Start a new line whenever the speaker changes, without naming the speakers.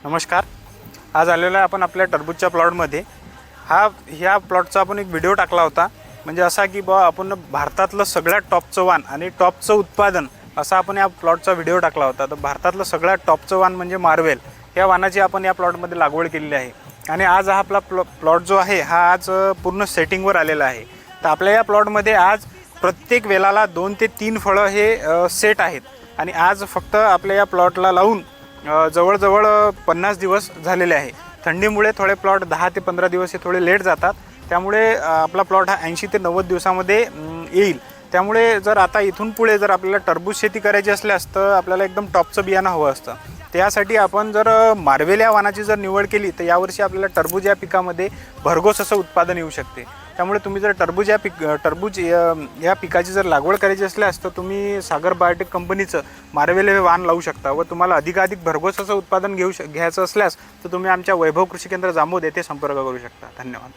नमस्कार. आज आलेलो आहे आपण आपल्या टरबूजच्या प्लॉटमध्ये. ह्या प्लॉटचा आपण एक व्हिडिओ टाकला होता, म्हणजे असा की आपण भारतातलं सगळ्यात टॉपचं वाण आणि टॉपचं उत्पादन असा आपण या प्लॉटचा व्हिडिओ टाकला होता. तर भारतातलं सगळ्यात टॉपचं वाण म्हणजे मार्वेल, या वाणाची आपण या प्लॉटमध्ये लागवड केलेली आहे. आणि आज हा आपला प्लॉट जो आहे हा आज पूर्ण सेटिंगवर आलेला आहे. तर आपल्या या प्लॉटमध्ये आज प्रत्येक वेलाला 2 ते 3 फळं हे सेट आहेत. आणि आज फक्त आपल्या या प्लॉटला लावून जवळजवळ 50 दिवस झालेले आहे. थंडीमुळे थोडे प्लॉट 10 ते 15 दिवस हे थोडे लेट जातात, त्यामुळे आपला प्लॉट हा 80 ते 90 दिवसामध्ये येईल. त्यामुळे जर आता इथून पुढे जर आपल्याला टरबूज शेती करायची असल्यास तर आपल्याला एकदम टॉपचं बियाणं हवं असतं. त्यासाठी आपण जर मार्वेल या वाणाची जर निवड केली तर यावर्षी आपल्याला टरबूज या पिकामध्ये भरघोस असं उत्पादन येऊ शकते. त्यामुळे तुम्ही जर टरबूज या पिकाची जर लागवड करायची असल्यास तर तुम्ही सागर बायोटेक कंपनीचं मार्वेल हे वाण लावू शकता. व तुम्हाला अधिकाधिक भरघोस असं उत्पादन घ्यायचं असल्यास तर तुम्ही आमच्या वैभव कृषी केंद्र जांभूद येथे संपर्क करू शकता. धन्यवाद.